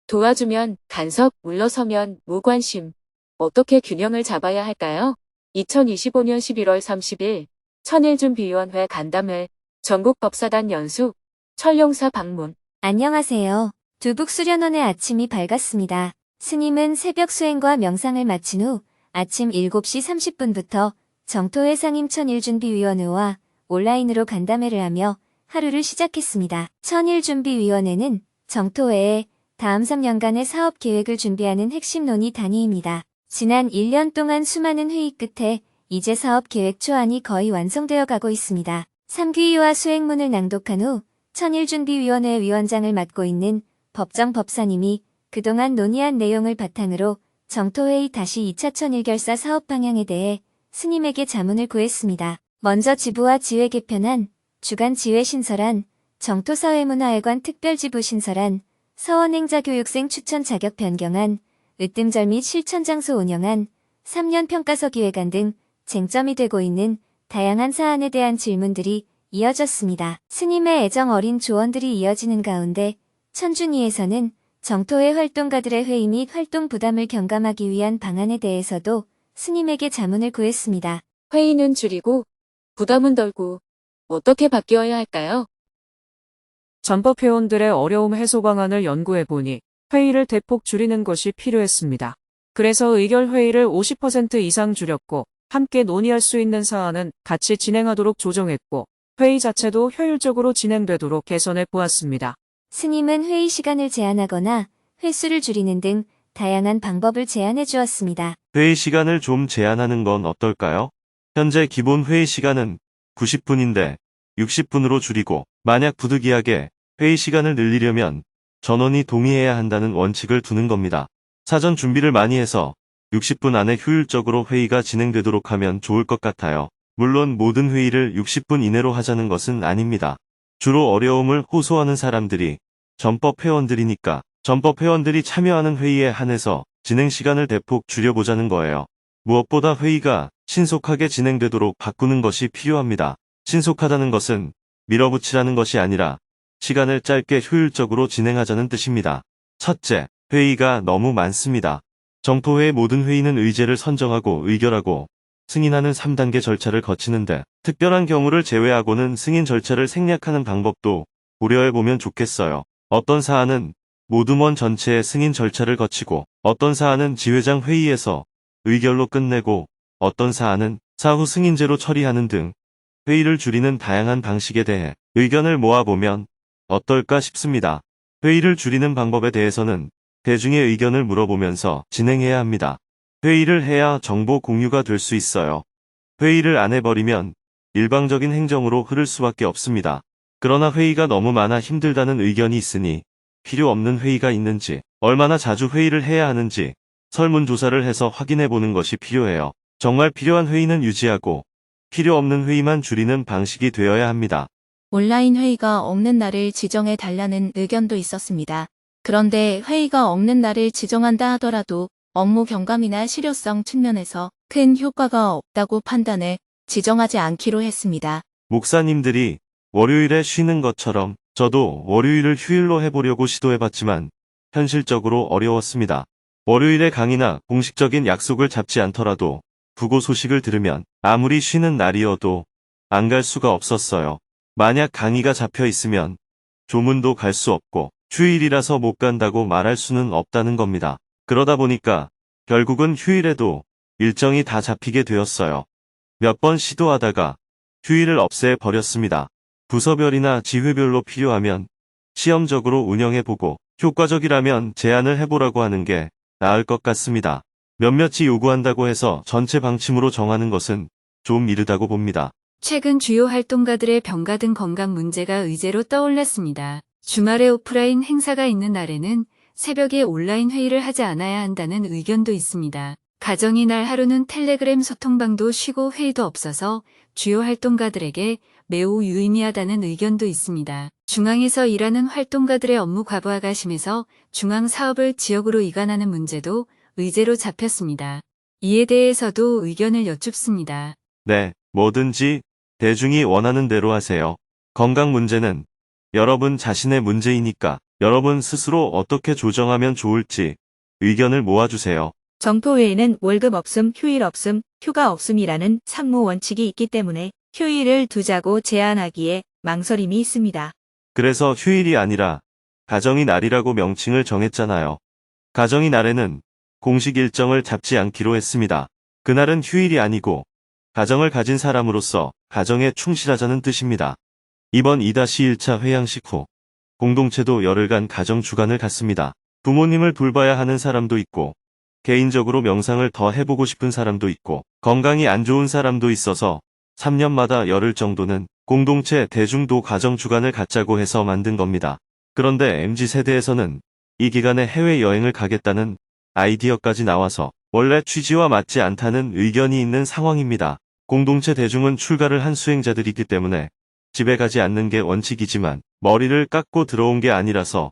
도와주면 간섭, 물러서면 무관심. 어떻게 균형을 잡아야 할까요? 2025년 11월 30일 천일준비위원회 간담회 전국법사단 연수 철룡사 방문. 안녕하세요. 두북수련원의 아침이 밝았습니다. 스님은 새벽 수행과 명상을 마친 후 아침 7시 30분부터 정토회 상임 천일준비위원회와 온라인으로 간담회를 하며 하루를 시작했습니다. 천일준비위원회는 정토회에 다음 3년간의 사업 계획을 준비하는 핵심 논의 단위입니다. 지난 1년 동안 수많은 회의 끝에 이제 사업 계획 초안이 거의 완성되어 가고 있습니다. 3귀와 수행문을 낭독한 후 천일준비위원회 위원장을 맡고 있는 법정 법사님이 그동안 논의한 내용을 바탕으로 정토회의 다시 2차 천일결사 사업 방향에 대해 스님에게 자문을 구했습니다. 먼저 지부와 지회 개편안, 주간 지회 신설안, 정토사회문화회관 특별지부 신설안, 서원행자교육생 추천 자격 변경안, 으뜸절 및 실천장소 운영안, 3년 평가서 기획안 등 쟁점이 되고 있는 다양한 사안에 대한 질문들이 이어졌습니다. 스님의 애정 어린 조언들이 이어지는 가운데 천준위에서는 정토회 활동가들의 회의 및 활동 부담을 경감하기 위한 방안에 대해서도 스님에게 자문을 구했습니다. 회의는 줄이고 부담은 덜고 어떻게 바뀌어야 할까요? 전법 회원들의 어려움 해소 방안을 연구해보니 회의를 대폭 줄이는 것이 필요했습니다. 그래서 의결 회의를 50% 이상 줄였고 함께 논의할 수 있는 사안은 같이 진행하도록 조정했고 회의 자체도 효율적으로 진행되도록 개선해 보았습니다. 스님은 회의 시간을 제한하거나 횟수를 줄이는 등 다양한 방법을 제안해 주었습니다. 회의 시간을 좀 제한하는 건 어떨까요? 현재 기본 회의 시간은 90분인데 60분으로 줄이고 만약 부득이하게 회의 시간을 늘리려면 전원이 동의해야 한다는 원칙을 두는 겁니다. 사전 준비를 많이 해서 60분 안에 효율적으로 회의가 진행되도록 하면 좋을 것 같아요. 물론 모든 회의를 60분 이내로 하자는 것은 아닙니다. 주로 어려움을 호소하는 사람들이 전법 회원들이니까 전법 회원들이 참여하는 회의에 한해서 진행 시간을 대폭 줄여보자는 거예요. 무엇보다 회의가 신속하게 진행되도록 바꾸는 것이 필요합니다. 신속하다는 것은 밀어붙이라는 것이 아니라 시간을 짧게 효율적으로 진행하자는 뜻입니다. 첫째, 회의가 너무 많습니다. 정토회의 모든 회의는 의제를 선정하고 의결하고 승인하는 3단계 절차를 거치는데 특별한 경우를 제외하고는 승인 절차를 생략하는 방법도 고려해보면 좋겠어요. 어떤 사안은 모둠원 전체의 승인 절차를 거치고 어떤 사안은 지회장 회의에서 의결로 끝내고 어떤 사안은 사후 승인제로 처리하는 등 회의를 줄이는 다양한 방식에 대해 의견을 모아보면 어떨까 싶습니다. 회의를 줄이는 방법에 대해서는 대중의 의견을 물어보면서 진행해야 합니다. 회의를 해야 정보 공유가 될 수 있어요. 회의를 안 해버리면 일방적인 행정으로 흐를 수밖에 없습니다. 그러나 회의가 너무 많아 힘들다는 의견이 있으니 필요 없는 회의가 있는지, 얼마나 자주 회의를 해야 하는지 설문조사를 해서 확인해보는 것이 필요해요. 정말 필요한 회의는 유지하고 필요 없는 회의만 줄이는 방식이 되어야 합니다. 온라인 회의가 없는 날을 지정해 달라는 의견도 있었습니다. 그런데 회의가 없는 날을 지정한다 하더라도 업무 경감이나 실효성 측면에서 큰 효과가 없다고 판단해 지정하지 않기로 했습니다. 목사님들이 월요일에 쉬는 것처럼 저도 월요일을 휴일로 해보려고 시도해봤지만 현실적으로 어려웠습니다. 월요일에 강의나 공식적인 약속을 잡지 않더라도 부고 소식을 들으면 아무리 쉬는 날이어도 안 갈 수가 없었어요. 만약 강의가 잡혀 있으면 조문도 갈 수 없고 휴일이라서 못 간다고 말할 수는 없다는 겁니다. 그러다 보니까 결국은 휴일에도 일정이 다 잡히게 되었어요. 몇 번 시도하다가 휴일을 없애버렸습니다. 부서별이나 지회별로 필요하면 시험적으로 운영해보고 효과적이라면 제안을 해보라고 하는 게 나을 것 같습니다. 몇몇이 요구한다고 해서 전체 방침으로 정하는 것은 좀 이르다고 봅니다. 최근 주요 활동가들의 병가 등 건강 문제가 의제로 떠올랐습니다. 주말에 오프라인 행사가 있는 날에는 새벽에 온라인 회의를 하지 않아야 한다는 의견도 있습니다. 가정이 날 하루는 텔레그램 소통방도 쉬고 회의도 없어서 주요 활동가들에게 매우 유의미하다는 의견도 있습니다. 중앙에서 일하는 활동가들의 업무 과부하가 심해서 중앙 사업을 지역으로 이관하는 문제도 의제로 잡혔습니다. 이에 대해서도 의견을 여쭙습니다. 네, 뭐든지 대중이 원하는 대로 하세요. 건강 문제는 여러분 자신의 문제이니까 여러분 스스로 어떻게 조정하면 좋을지 의견을 모아주세요. 정토회의는 월급 없음, 휴일 없음, 휴가 없음이라는 상무 원칙이 있기 때문에 휴일을 두자고 제안하기에 망설임이 있습니다. 그래서 휴일이 아니라 가정의 날이라고 명칭을 정했잖아요. 가정의 날에는 공식 일정을 잡지 않기로 했습니다. 그날은 휴일이 아니고 가정을 가진 사람으로서 가정에 충실하자는 뜻입니다. 이번 2-1차 회양식 후 공동체도 열흘간 가정 주간을 갖습니다. 부모님을 돌봐야 하는 사람도 있고 개인적으로 명상을 더 해보고 싶은 사람도 있고 건강이 안 좋은 사람도 있어서 3년마다 열흘 정도는 공동체 대중도 가정 주간을 갖자고 해서 만든 겁니다. 그런데 MZ세대에서는 이 기간에 해외여행을 가겠다는 아이디어까지 나와서 원래 취지와 맞지 않다는 의견이 있는 상황입니다. 공동체 대중은 출가를 한 수행자들이기 때문에 집에 가지 않는 게 원칙이지만 머리를 깎고 들어온 게 아니라서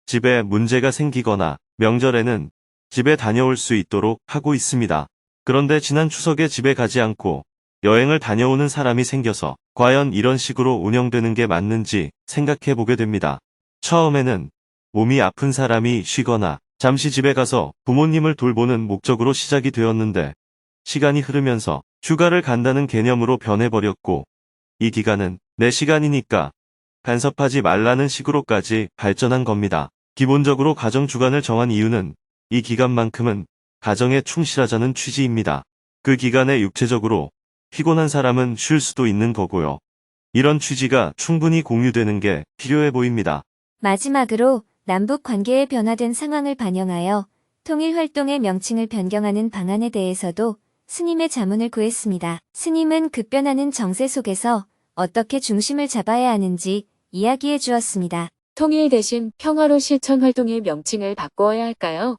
집에 문제가 생기거나 명절에는 집에 다녀올 수 있도록 하고 있습니다. 그런데 지난 추석에 집에 가지 않고 여행을 다녀오는 사람이 생겨서 과연 이런 식으로 운영되는 게 맞는지 생각해 보게 됩니다. 처음에는 몸이 아픈 사람이 쉬거나 잠시 집에 가서 부모님을 돌보는 목적으로 시작이 되었는데 시간이 흐르면서 휴가를 간다는 개념으로 변해버렸고 이 기간은 내 시간이니까 간섭하지 말라는 식으로까지 발전한 겁니다. 기본적으로 가정 주간을 정한 이유는 이 기간만큼은 가정에 충실하자는 취지입니다. 그 기간에 육체적으로 피곤한 사람은 쉴 수도 있는 거고요. 이런 취지가 충분히 공유되는 게 필요해 보입니다. 마지막으로 남북 관계의 변화된 상황을 반영하여 통일활동의 명칭을 변경하는 방안에 대해서도 스님의 자문을 구했습니다. 스님은 급변하는 정세 속에서 어떻게 중심을 잡아야 하는지 이야기해 주었습니다. 통일 대신 평화로 실천 활동의 명칭을 바꾸어야 할까요?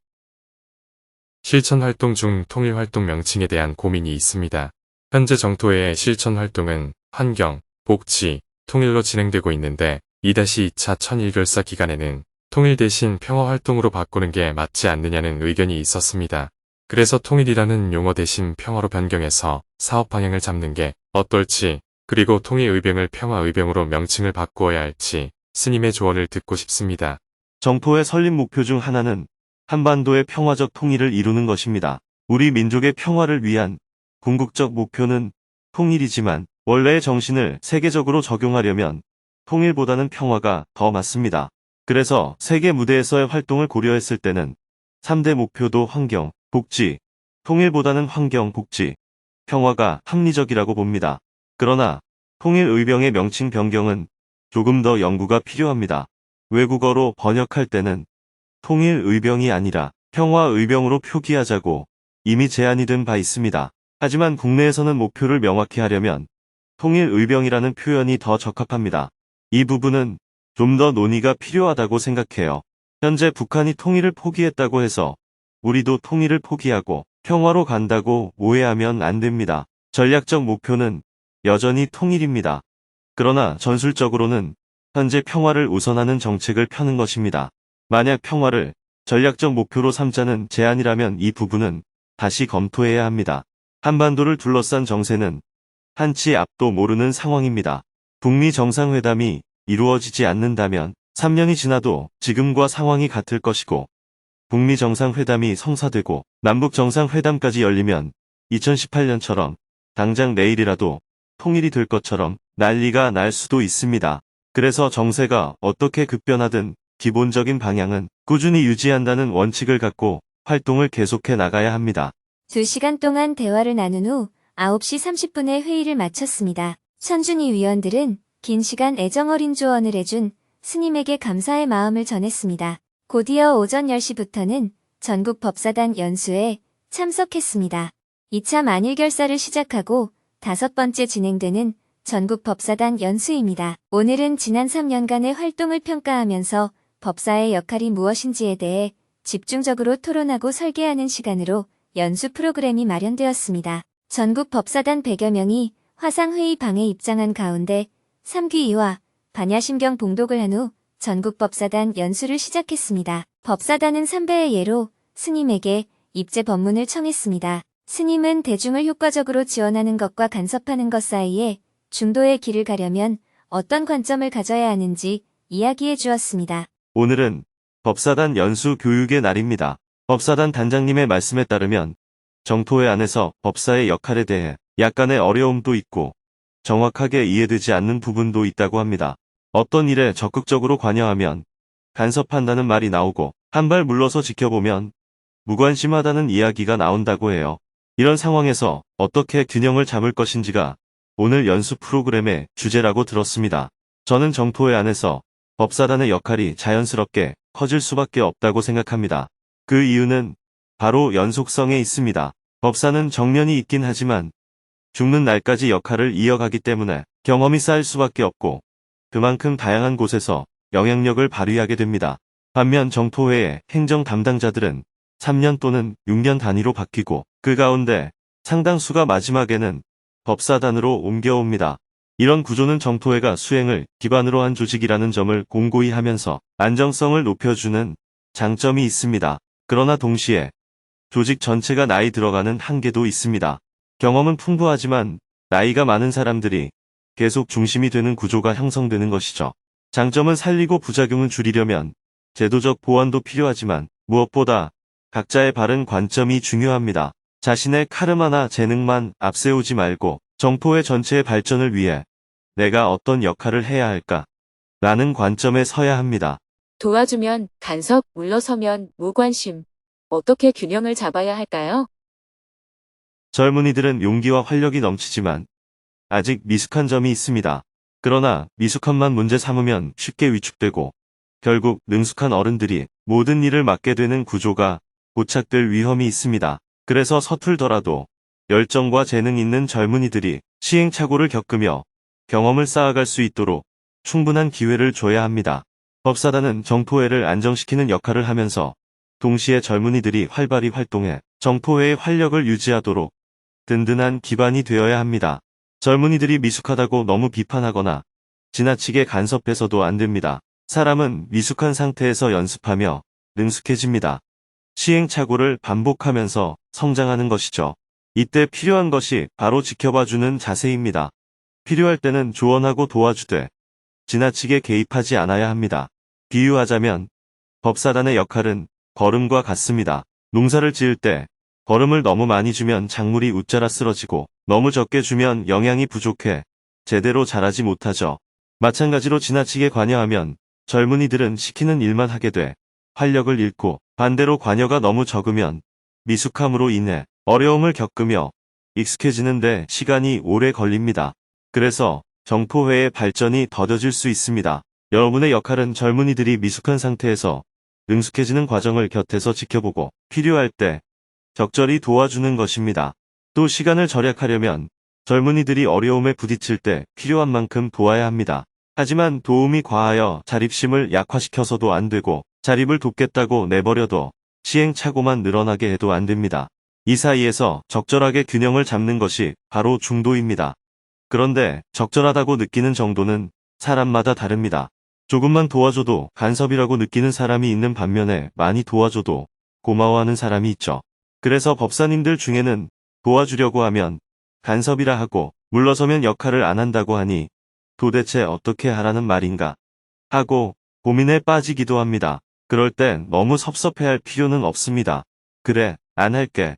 실천 활동 중 통일 활동 명칭에 대한 고민이 있습니다. 현재 정토회의 실천 활동은 환경, 복지, 통일로 진행되고 있는데 2-2차 천일결사 기간에는 통일 대신 평화 활동으로 바꾸는 게 맞지 않느냐는 의견이 있었습니다. 그래서 통일이라는 용어 대신 평화로 변경해서 사업 방향을 잡는 게 어떨지, 그리고 통일의병을 평화의병으로 명칭을 바꾸어야 할지 스님의 조언을 듣고 싶습니다. 정토의 설립 목표 중 하나는 한반도의 평화적 통일을 이루는 것입니다. 우리 민족의 평화를 위한 궁극적 목표는 통일이지만 원래의 정신을 세계적으로 적용하려면 통일보다는 평화가 더 맞습니다. 그래서 세계 무대에서의 활동을 고려했을 때는 3대 목표도 환경, 복지, 통일보다는 환경, 복지, 평화가 합리적이라고 봅니다. 그러나 통일의병의 명칭 변경은 조금 더 연구가 필요합니다. 외국어로 번역할 때는 통일의병이 아니라 평화의병으로 표기하자고 이미 제안이 된 바 있습니다. 하지만 국내에서는 목표를 명확히 하려면 통일의병이라는 표현이 더 적합합니다. 이 부분은 좀 더 논의가 필요하다고 생각해요. 현재 북한이 통일을 포기했다고 해서 우리도 통일을 포기하고 평화로 간다고 오해하면 안 됩니다. 전략적 목표는 여전히 통일입니다. 그러나 전술적으로는 현재 평화를 우선하는 정책을 펴는 것입니다. 만약 평화를 전략적 목표로 삼자는 제안이라면 이 부분은 다시 검토해야 합니다. 한반도를 둘러싼 정세는 한치 앞도 모르는 상황입니다. 북미 정상회담이 이루어지지 않는다면 3년이 지나도 지금과 상황이 같을 것이고 북미 정상회담이 성사되고 남북 정상회담까지 열리면 2018년처럼 당장 내일이라도 통일이 될 것처럼 난리가 날 수도 있습니다. 그래서 정세가 어떻게 급변하든 기본적인 방향은 꾸준히 유지한다는 원칙을 갖고 활동을 계속해 나가야 합니다. 2시간 동안 대화를 나눈 후 9시 30분에 회의를 마쳤습니다. 천준희 위원들은 긴 시간 애정어린 조언을 해준 스님에게 감사의 마음을 전했습니다. 곧이어 오전 10시부터는 전국 법사단 연수에 참석했습니다. 2차 만일결사를 시작하고 5번째 진행되는 전국 법사단 연수입니다. 오늘은 지난 3년간의 활동을 평가하면서 법사의 역할이 무엇인지에 대해 집중적으로 토론하고 설계하는 시간으로 연수 프로그램이 마련되었습니다. 전국 법사단 100여 명이 화상회의 방에 입장한 가운데 삼귀이와 반야심경 봉독을 한 후 전국법사단 연수를 시작했습니다. 법사단은 삼배의 예로 스님에게 입제 법문을 청했습니다. 스님은 대중을 효과적으로 지원하는 것과 간섭하는 것 사이에 중도의 길을 가려면 어떤 관점을 가져야 하는지 이야기해 주었습니다. 오늘은 법사단 연수 교육의 날입니다. 법사단 단장님의 말씀에 따르면 정토회 안에서 법사의 역할에 대해 약간의 어려움도 있고 정확하게 이해되지 않는 부분도 있다고 합니다. 어떤 일에 적극적으로 관여하면 간섭한다는 말이 나오고 한 발 물러서 지켜보면 무관심하다는 이야기가 나온다고 해요. 이런 상황에서 어떻게 균형을 잡을 것인지가 오늘 연수 프로그램의 주제라고 들었습니다. 저는 정토회 안에서 법사단의 역할이 자연스럽게 커질 수밖에 없다고 생각합니다. 그 이유는 바로 연속성에 있습니다. 법사는 정년이 있긴 하지만 죽는 날까지 역할을 이어가기 때문에 경험이 쌓일 수밖에 없고 그만큼 다양한 곳에서 영향력을 발휘하게 됩니다. 반면 정토회의 행정 담당자들은 3년 또는 6년 단위로 바뀌고 그 가운데 상당수가 마지막에는 법사단으로 옮겨옵니다. 이런 구조는 정토회가 수행을 기반으로 한 조직이라는 점을 공고히 하면서 안정성을 높여주는 장점이 있습니다. 그러나 동시에 조직 전체가 나이 들어가는 한계도 있습니다. 경험은 풍부하지만 나이가 많은 사람들이 계속 중심이 되는 구조가 형성되는 것이죠. 장점은 살리고 부작용은 줄이려면 제도적 보완도 필요하지만 무엇보다 각자의 바른 관점이 중요합니다. 자신의 카르마나 재능만 앞세우지 말고 정토회 전체의 발전을 위해 내가 어떤 역할을 해야 할까? 라는 관점에 서야 합니다. 도와주면 간섭, 물러서면 무관심. 어떻게 균형을 잡아야 할까요? 젊은이들은 용기와 활력이 넘치지만 아직 미숙한 점이 있습니다. 그러나 미숙함만 문제 삼으면 쉽게 위축되고 결국 능숙한 어른들이 모든 일을 맡게 되는 구조가 고착될 위험이 있습니다. 그래서 서툴더라도 열정과 재능 있는 젊은이들이 시행착오를 겪으며 경험을 쌓아갈 수 있도록 충분한 기회를 줘야 합니다. 법사단은 정토회를 안정시키는 역할을 하면서 동시에 젊은이들이 활발히 활동해 정토회의 활력을 유지하도록 든든한 기반이 되어야 합니다. 젊은이들이 미숙하다고 너무 비판하거나 지나치게 간섭해서도 안 됩니다. 사람은 미숙한 상태에서 연습하며 능숙해집니다. 시행착오를 반복하면서 성장하는 것이죠. 이때 필요한 것이 바로 지켜봐주는 자세입니다. 필요할 때는 조언하고 도와주되 지나치게 개입하지 않아야 합니다. 비유하자면 법사단의 역할은 거름과 같습니다. 농사를 지을 때 거름을 너무 많이 주면 작물이 웃자라 쓰러지고 너무 적게 주면 영양이 부족해 제대로 자라지 못하죠. 마찬가지로 지나치게 관여하면 젊은이들은 시키는 일만 하게 돼 활력을 잃고 반대로 관여가 너무 적으면 미숙함으로 인해 어려움을 겪으며 익숙해지는데 시간이 오래 걸립니다. 그래서 정토회의 발전이 더뎌질 수 있습니다. 여러분의 역할은 젊은이들이 미숙한 상태에서 능숙해지는 과정을 곁에서 지켜보고 필요할 때 적절히 도와주는 것입니다. 또 시간을 절약하려면 젊은이들이 어려움에 부딪힐 때 필요한 만큼 도와야 합니다. 하지만 도움이 과하여 자립심을 약화시켜서도 안 되고 자립을 돕겠다고 내버려둬 시행착오만 늘어나게 해도 안 됩니다. 이 사이에서 적절하게 균형을 잡는 것이 바로 중도입니다. 그런데 적절하다고 느끼는 정도는 사람마다 다릅니다. 조금만 도와줘도 간섭이라고 느끼는 사람이 있는 반면에 많이 도와줘도 고마워하는 사람이 있죠. 그래서 법사님들 중에는 도와주려고 하면 간섭이라 하고 물러서면 역할을 안 한다고 하니 도대체 어떻게 하라는 말인가 하고 고민에 빠지기도 합니다. 그럴 땐 너무 섭섭해할 필요는 없습니다. 그래, 안 할게.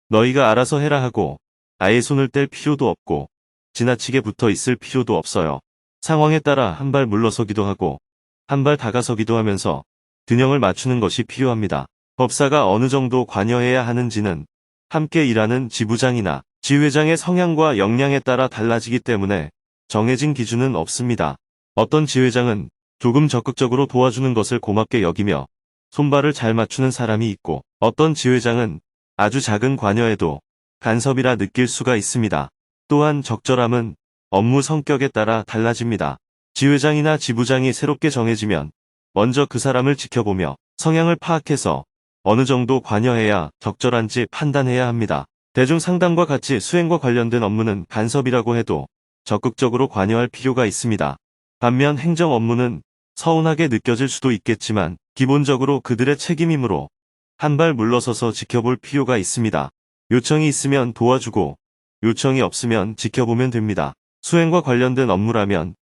너희가 알아서 해라 하고 아예 손을 뗄 필요도 없고 지나치게 붙어 있을 필요도 없어요. 상황에 따라 한 발 물러서기도 하고 한 발 다가서기도 하면서 균형을 맞추는 것이 필요합니다. 법사가 어느 정도 관여해야 하는지는 함께 일하는 지부장이나 지회장의 성향과 역량에 따라 달라지기 때문에 정해진 기준은 없습니다. 어떤 지회장은 조금 적극적으로 도와주는 것을 고맙게 여기며 손발을 잘 맞추는 사람이 있고 어떤 지회장은 아주 작은 관여에도 간섭이라 느낄 수가 있습니다. 또한 적절함은 업무 성격에 따라 달라집니다. 지회장이나 지부장이 새롭게 정해지면 먼저 그 사람을 지켜보며 성향을 파악해서 어느 정도 관여해야 적절한지 판단해야 합니다. 대중 상담과 같이 수행과 관련된 업무는 간섭이라고 해도 적극적으로 관여할 필요가 있습니다. 반면 행정 업무는 서운하게 느껴질 수도 있겠지만 기본적으로 그들의 책임이므로 한 발 물러서서 지켜볼 필요가 있습니다. 요청이 있으면 도와주고 요청이 없으면 지켜보면 됩니다. 수행과 관련된 업무라면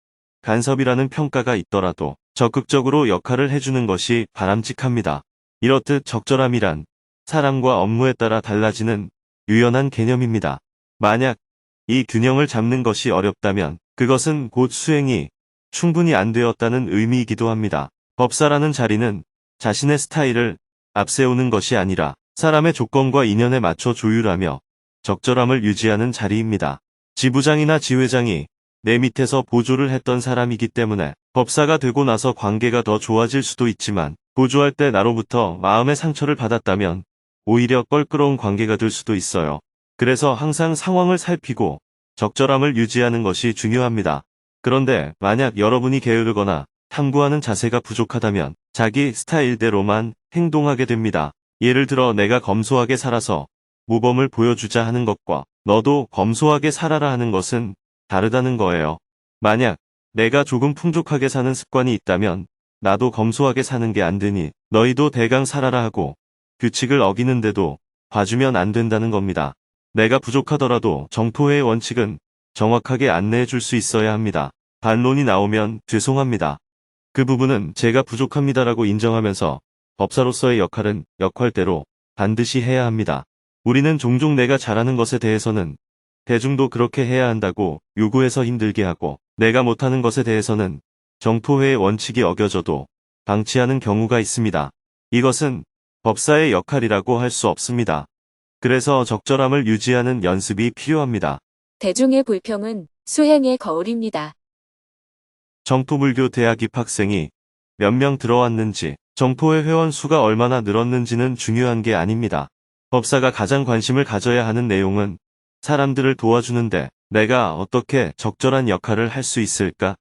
간섭이라는 평가가 있더라도 적극적으로 역할을 해주는 것이 바람직합니다. 이렇듯 적절함이란 사람과 업무에 따라 달라지는 유연한 개념입니다. 만약 이 균형을 잡는 것이 어렵다면 그것은 곧 수행이 충분히 안 되었다는 의미이기도 합니다. 법사라는 자리는 자신의 스타일을 앞세우는 것이 아니라 사람의 조건과 인연에 맞춰 조율하며 적절함을 유지하는 자리입니다. 지부장이나 지회장이 내 밑에서 보조를 했던 사람이기 때문에 법사가 되고 나서 관계가 더 좋아질 수도 있지만 보조할 때 나로부터 마음의 상처를 받았다면 오히려 껄끄러운 관계가 될 수도 있어요. 그래서 항상 상황을 살피고 적절함을 유지하는 것이 중요합니다. 그런데 만약 여러분이 게으르거나 탐구하는 자세가 부족하다면 자기 스타일대로만 행동하게 됩니다. 예를 들어 내가 검소하게 살아서 모범을 보여주자 하는 것과 너도 검소하게 살아라 하는 것은 다르다는 거예요. 만약 내가 조금 풍족하게 사는 습관이 있다면 나도 검소하게 사는 게 안 되니 너희도 대강 살아라 하고 규칙을 어기는데도 봐주면 안 된다는 겁니다. 내가 부족하더라도 정토회의 원칙은 정확하게 안내해 줄 수 있어야 합니다. 반론이 나오면 죄송합니다. 그 부분은 제가 부족합니다라고 인정하면서 법사로서의 역할은 역할대로 반드시 해야 합니다. 우리는 종종 내가 잘하는 것에 대해서는 대중도 그렇게 해야 한다고 요구해서 힘들게 하고 내가 못하는 것에 대해서는 정토회의 원칙이 어겨져도 방치하는 경우가 있습니다. 이것은 법사의 역할이라고 할 수 없습니다. 그래서 적절함을 유지하는 연습이 필요합니다. 대중의 불평은 수행의 거울입니다. 정토불교 대학 입학생이 몇 명 들어왔는지, 정토회 회원 수가 얼마나 늘었는지는 중요한 게 아닙니다. 법사가 가장 관심을 가져야 하는 내용은 사람들을 도와주는데 내가 어떻게 적절한 역할을 할 수 있을까?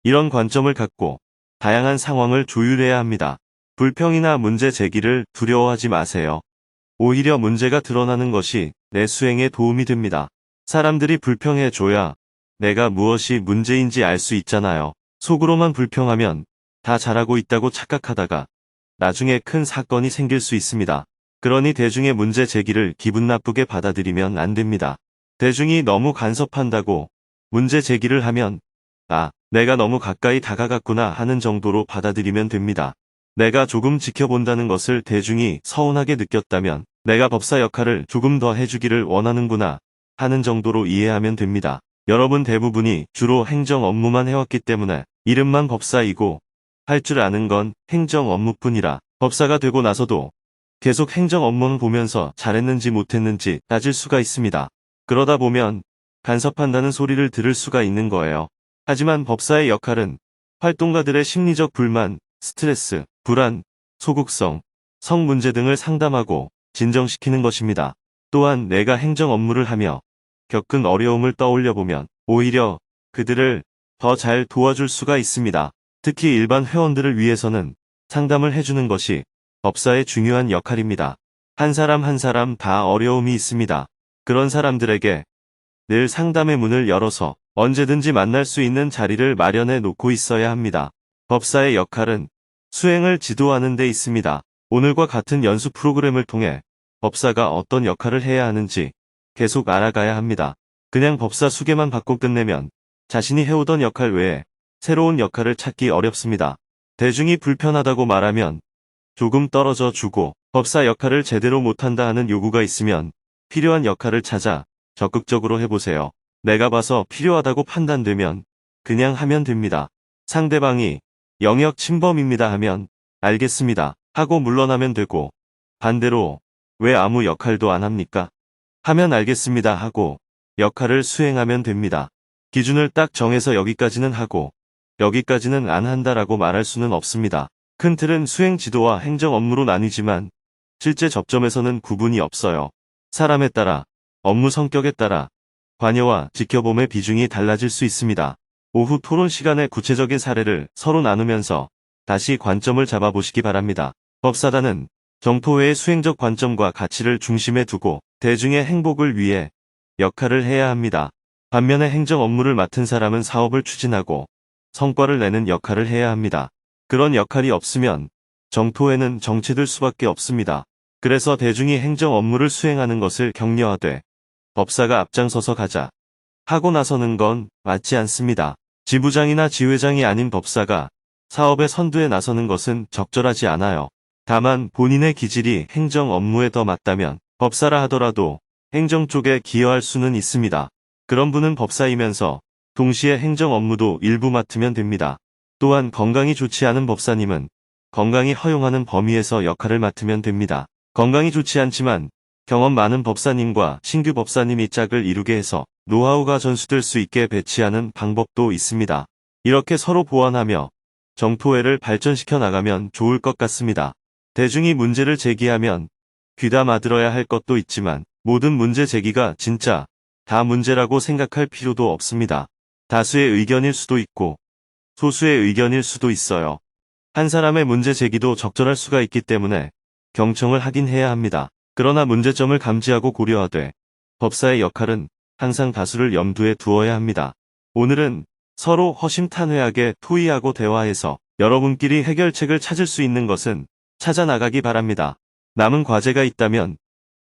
이런 관점을 갖고 다양한 상황을 조율해야 합니다. 불평이나 문제 제기를 두려워하지 마세요. 오히려 문제가 드러나는 것이 내 수행에 도움이 됩니다. 사람들이 불평해줘야 내가 무엇이 문제인지 알 수 있잖아요. 속으로만 불평하면 다 잘하고 있다고 착각하다가 나중에 큰 사건이 생길 수 있습니다. 그러니 대중의 문제 제기를 기분 나쁘게 받아들이면 안 됩니다. 대중이 너무 간섭한다고 문제 제기를 하면 내가 너무 가까이 다가갔구나 하는 정도로 받아들이면 됩니다. 내가 조금 지켜본다는 것을 대중이 서운하게 느꼈다면 내가 법사 역할을 조금 더 해주기를 원하는구나 하는 정도로 이해하면 됩니다. 여러분 대부분이 주로 행정 업무만 해왔기 때문에 이름만 법사이고 할 줄 아는 건 행정 업무뿐이라 법사가 되고 나서도 계속 행정 업무만 보면서 잘했는지 못했는지 따질 수가 있습니다. 그러다 보면 간섭한다는 소리를 들을 수가 있는 거예요. 하지만 법사의 역할은 활동가들의 심리적 불만, 스트레스, 불안, 소극성, 성 문제 등을 상담하고 진정시키는 것입니다. 또한 내가 행정 업무를 하며 겪은 어려움을 떠올려보면 오히려 그들을 더 잘 도와줄 수가 있습니다. 특히 일반 회원들을 위해서는 상담을 해주는 것이 법사의 중요한 역할입니다. 한 사람 한 사람 다 어려움이 있습니다. 그런 사람들에게 늘 상담의 문을 열어서 언제든지 만날 수 있는 자리를 마련해 놓고 있어야 합니다. 법사의 역할은 수행을 지도하는 데 있습니다. 오늘과 같은 연수 프로그램을 통해 법사가 어떤 역할을 해야 하는지 계속 알아가야 합니다. 그냥 법사 수계만 받고 끝내면 자신이 해오던 역할 외에 새로운 역할을 찾기 어렵습니다. 대중이 불편하다고 말하면 조금 떨어져 주고 법사 역할을 제대로 못한다 하는 요구가 있으면 필요한 역할을 찾아 적극적으로 해보세요. 내가 봐서 필요하다고 판단되면 그냥 하면 됩니다. 상대방이 영역 침범입니다 하면 알겠습니다 하고 물러나면 되고 반대로 왜 아무 역할도 안 합니까? 하면 알겠습니다 하고 역할을 수행하면 됩니다. 기준을 딱 정해서 여기까지는 하고 여기까지는 안 한다라고 말할 수는 없습니다. 큰 틀은 수행 지도와 행정 업무로 나뉘지만 실제 접점에서는 구분이 없어요. 사람에 따라, 업무 성격에 따라 관여와 지켜봄의 비중이 달라질 수 있습니다. 오후 토론 시간에 구체적인 사례를 서로 나누면서 다시 관점을 잡아보시기 바랍니다. 법사단은 정토회의 수행적 관점과 가치를 중심에 두고 대중의 행복을 위해 역할을 해야 합니다. 반면에 행정 업무를 맡은 사람은 사업을 추진하고 성과를 내는 역할을 해야 합니다. 그런 역할이 없으면 정토회는 정체될 수밖에 없습니다. 그래서 대중이 행정 업무를 수행하는 것을 격려하되 법사가 앞장서서 가자 하고 나서는 건 맞지 않습니다. 지부장이나 지회장이 아닌 법사가 사업의 선두에 나서는 것은 적절하지 않아요. 다만 본인의 기질이 행정 업무에 더 맞다면 법사라 하더라도 행정 쪽에 기여할 수는 있습니다. 그런 분은 법사이면서 동시에 행정 업무도 일부 맡으면 됩니다. 또한 건강이 좋지 않은 법사님은 건강이 허용하는 범위에서 역할을 맡으면 됩니다. 건강이 좋지 않지만 경험 많은 법사님과 신규 법사님이 짝을 이루게 해서 노하우가 전수될 수 있게 배치하는 방법도 있습니다. 이렇게 서로 보완하며 정토회를 발전시켜 나가면 좋을 것 같습니다. 대중이 문제를 제기하면 귀담아 들어야 할 것도 있지만 모든 문제 제기가 진짜 다 문제라고 생각할 필요도 없습니다. 다수의 의견일 수도 있고 소수의 의견일 수도 있어요. 한 사람의 문제 제기도 적절할 수가 있기 때문에 경청을 하긴 해야 합니다. 그러나 문제점을 감지하고 고려하되 법사의 역할은 항상 다수를 염두에 두어야 합니다. 오늘은 서로 허심탄회하게 토의하고 대화해서 여러분끼리 해결책을 찾을 수 있는 것은 찾아 나가기 바랍니다. 남은 과제가 있다면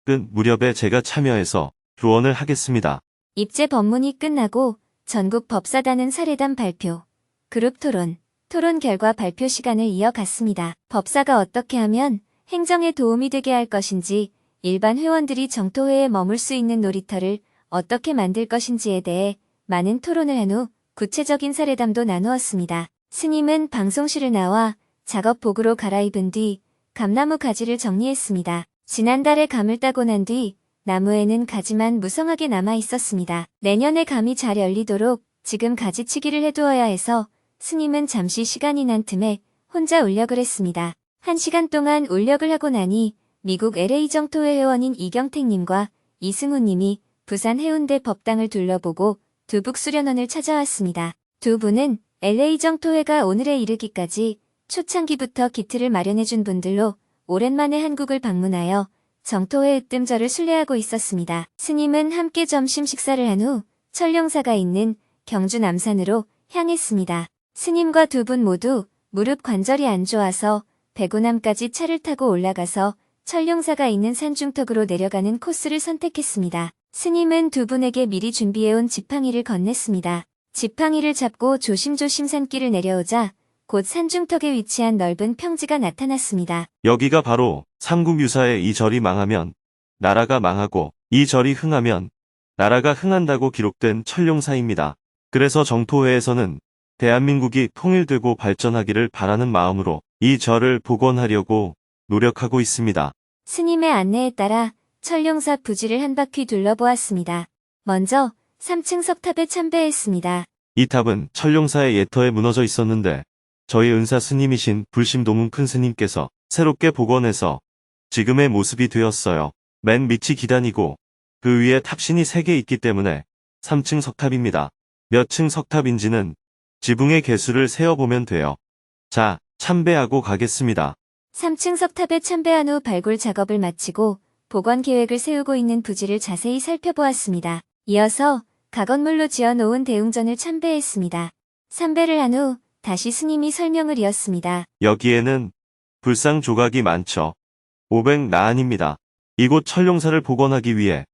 끝 무렵에 제가 참여해서 조언을 하겠습니다. 입제 법문이 끝나고 전국 법사단은 사례담 발표, 그룹 토론, 토론 결과 발표 시간을 이어갔습니다. 법사가 어떻게 하면 행정에 도움이 되게 할 것인지, 일반 회원들이 정토회에 머물 수 있는 놀이터를 어떻게 만들 것인지에 대해 많은 토론을 한 후 구체적인 사례담도 나누었습니다. 스님은 방송실을 나와 작업복으로 갈아입은 뒤 감나무 가지를 정리했습니다. 지난달에 감을 따고 난 뒤 나무에는 가지만 무성하게 남아 있었습니다. 내년에 감이 잘 열리도록 지금 가지치기를 해두어야 해서 스님은 잠시 시간이 난 틈에 혼자 울력을 했습니다. 1시간 동안 울력을 하고 나니 미국 LA 정토회 회원인 이경택님과 이승우님이 부산 해운대 법당을 둘러보고 두북수련원을 찾아왔습니다. 두 분은 LA 정토회가 오늘에 이르기까지 초창기부터 기틀을 마련해준 분들로 오랜만에 한국을 방문하여 정토회 으뜸절을 순례하고 있었습니다. 스님은 함께 점심 식사를 한 후 천룡사가 있는 경주 남산으로 향했습니다. 스님과 두 분 모두 무릎 관절이 안 좋아서 배구남까지 차를 타고 올라가서 천룡사가 있는 산중턱으로 내려가는 코스를 선택했습니다. 스님은 두 분에게 미리 준비해온 지팡이를 건넸습니다. 지팡이를 잡고 조심조심 산길을 내려오자 곧 산중턱에 위치한 넓은 평지가 나타났습니다. 여기가 바로 삼국유사의 이 절이 망하면 나라가 망하고 이 절이 흥하면 나라가 흥한다고 기록된 천룡사입니다. 그래서 정토회에서는 대한민국이 통일되고 발전하기를 바라는 마음으로 이 절을 복원하려고 노력하고 있습니다. 스님의 안내에 따라 천룡사 부지를 한 바퀴 둘러보았습니다. 먼저 3층 석탑에 참배했습니다. 이 탑은 천룡사의 예터에 무너져 있었는데 저희 은사 스님이신 불심도문 큰 스님께서 새롭게 복원해서 지금의 모습이 되었어요. 맨 밑이 기단이고 그 위에 탑신이 3개 있기 때문에 3층 석탑입니다. 몇 층 석탑인지는 지붕의 개수를 세어보면 돼요. 자, 참배하고 가겠습니다. 3층 석탑에 참배한 후 발굴 작업을 마치고 복원 계획을 세우고 있는 부지를 자세히 살펴보았습니다. 이어서 각원물로 지어놓은 대웅전을 참배했습니다. 참배를 한 후 다시 스님이 설명을 이었습니다. 여기에는 불상 조각이 많죠. 500나안입니다. 이곳 천룡사를 복원하기 위해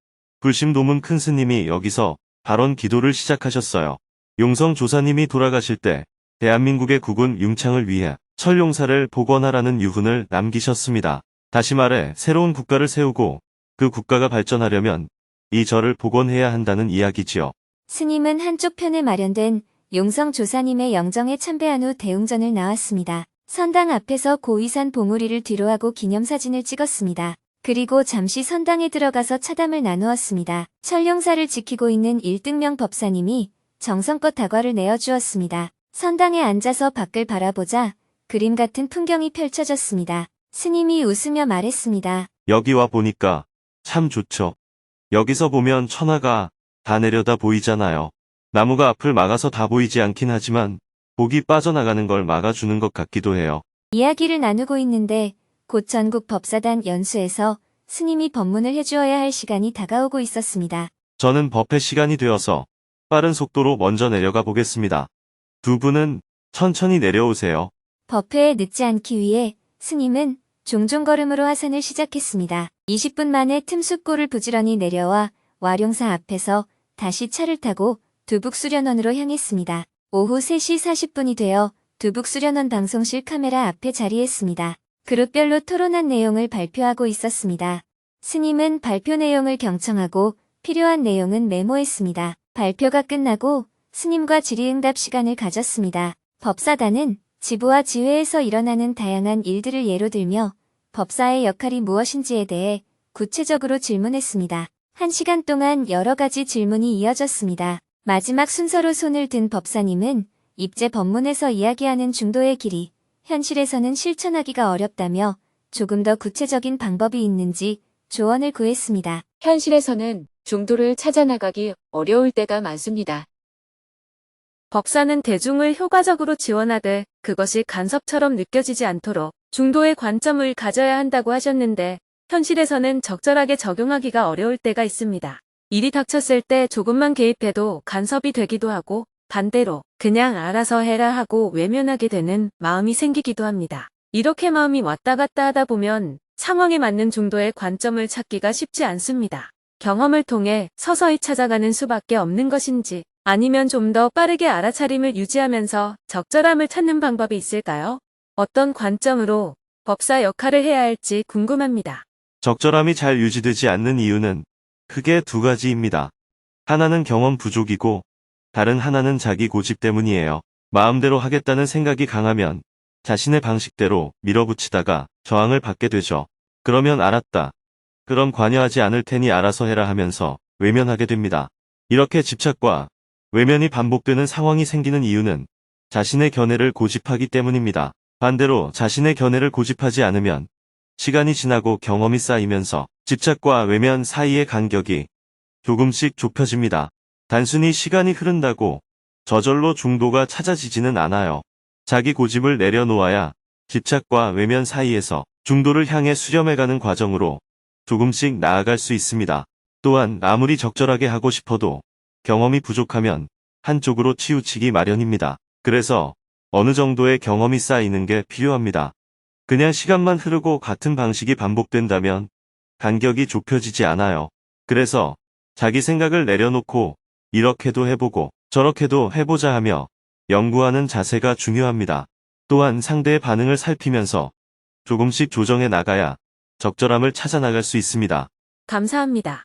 불심도문 큰 스님이 여기서 발언 기도를 시작하셨어요. 용성 조사님이 돌아가실 때 대한민국의 국군 융창을 위해 천룡사를 복원하라는 유훈을 남기셨습니다. 다시 말해 새로운 국가를 세우고 그 국가가 발전하려면 이 절을 복원해야 한다는 이야기지요. 스님은 한쪽 편에 마련된 용성 조사님의 영정에 참배한 후 대웅전을 나왔습니다. 선당 앞에서 고위산 봉우리를 뒤로하고 기념사진을 찍었습니다. 그리고 잠시 선당에 들어가서 차담을 나누었습니다. 천룡사를 지키고 있는 1등명 법사님이 정성껏 다과를 내어주었습니다. 선당에 앉아서 밖을 바라보자 그림 같은 풍경이 펼쳐졌습니다. 스님이 웃으며 말했습니다. 여기 와 보니까 참 좋죠. 여기서 보면 천하가 다 내려다 보이잖아요. 나무가 앞을 막아서 다 보이지 않긴 하지만 복이 빠져나가는 걸 막아주는 것 같기도 해요. 이야기를 나누고 있는데 곧 전국 법사단 연수에서 스님이 법문을 해주어야 할 시간이 다가오고 있었습니다. 저는 법회 시간이 되어서 빠른 속도로 먼저 내려가 보겠습니다. 두 분은 천천히 내려오세요. 법회에 늦지 않기 위해 스님은 종종 걸음으로 하산을 시작했습니다. 20분 만에 틈숲골을 부지런히 내려와 와룡사 앞에서 다시 차를 타고 두북수련원으로 향했습니다. 오후 3시 40분이 되어 두북수련원 방송실 카메라 앞에 자리했습니다. 그룹별로 토론한 내용을 발표하고 있었습니다. 스님은 발표 내용을 경청하고 필요한 내용은 메모했습니다. 발표가 끝나고 스님과 질의응답 시간을 가졌습니다. 법사단은 지부와 지회에서 일어나는 다양한 일들을 예로 들며 법사의 역할이 무엇인지에 대해 구체적으로 질문했습니다. 1시간 동안 여러 가지 질문이 이어졌습니다. 마지막 순서로 손을 든 법사님은 입제 법문에서 이야기하는 중도의 길이 현실에서는 실천하기가 어렵다며 조금 더 구체적인 방법이 있는지 조언을 구했습니다. 현실에서는 중도를 찾아나가기 어려울 때가 많습니다. 법사는 대중을 효과적으로 지원하되 그것이 간섭처럼 느껴지지 않도록 중도의 관점을 가져야 한다고 하셨는데 현실에서는 적절하게 적용하기가 어려울 때가 있습니다. 일이 닥쳤을 때 조금만 개입해도 간섭이 되기도 하고 반대로 그냥 알아서 해라 하고 외면하게 되는 마음이 생기기도 합니다. 이렇게 마음이 왔다 갔다 하다 보면 상황에 맞는 중도의 관점을 찾기가 쉽지 않습니다. 경험을 통해 서서히 찾아가는 수밖에 없는 것인지 아니면 좀 더 빠르게 알아차림을 유지하면서 적절함을 찾는 방법이 있을까요? 어떤 관점으로 법사 역할을 해야 할지 궁금합니다. 적절함이 잘 유지되지 않는 이유는 크게 두 가지입니다. 하나는 경험 부족이고 다른 하나는 자기 고집 때문이에요. 마음대로 하겠다는 생각이 강하면 자신의 방식대로 밀어붙이다가 저항을 받게 되죠. 그러면 알았다. 그럼 관여하지 않을 테니 알아서 해라 하면서 외면하게 됩니다. 이렇게 집착과 외면이 반복되는 상황이 생기는 이유는 자신의 견해를 고집하기 때문입니다. 반대로 자신의 견해를 고집하지 않으면 시간이 지나고 경험이 쌓이면서 집착과 외면 사이의 간격이 조금씩 좁혀집니다. 단순히 시간이 흐른다고 저절로 중도가 찾아지지는 않아요. 자기 고집을 내려놓아야 집착과 외면 사이에서 중도를 향해 수렴해가는 과정으로 조금씩 나아갈 수 있습니다. 또한 아무리 적절하게 하고 싶어도 경험이 부족하면 한쪽으로 치우치기 마련입니다. 그래서 어느 정도의 경험이 쌓이는 게 필요합니다. 그냥 시간만 흐르고 같은 방식이 반복된다면 간격이 좁혀지지 않아요. 그래서 자기 생각을 내려놓고 이렇게도 해보고 저렇게도 해보자 하며 연구하는 자세가 중요합니다. 또한 상대의 반응을 살피면서 조금씩 조정해 나가야 적절함을 찾아 나갈 수 있습니다. 감사합니다.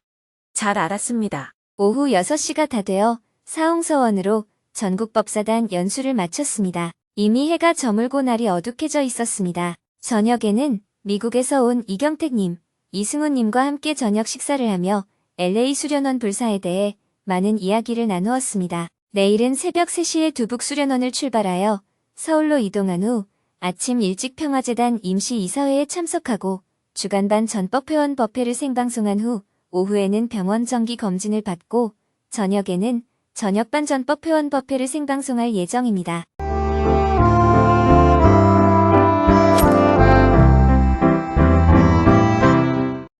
잘 알았습니다. 오후 6시가 다 되어 사홍서원으로 전국법사단 연수를 마쳤습니다. 이미 해가 저물고 날이 어둑해져 있었습니다. 저녁에는 미국에서 온 이경택님, 이승훈님과 함께 저녁 식사를 하며 LA 수련원 불사에 대해 많은 이야기를 나누었습니다. 내일은 새벽 3시에 두북 수련원을 출발하여 서울로 이동한 후 아침 일찍 평화재단 임시이사회에 참석하고 주간반 전법회원 법회를 생방송한 후 오후에는 병원 정기 검진을 받고 저녁에는 저녁반 전법회원 법회를 생방송할 예정입니다.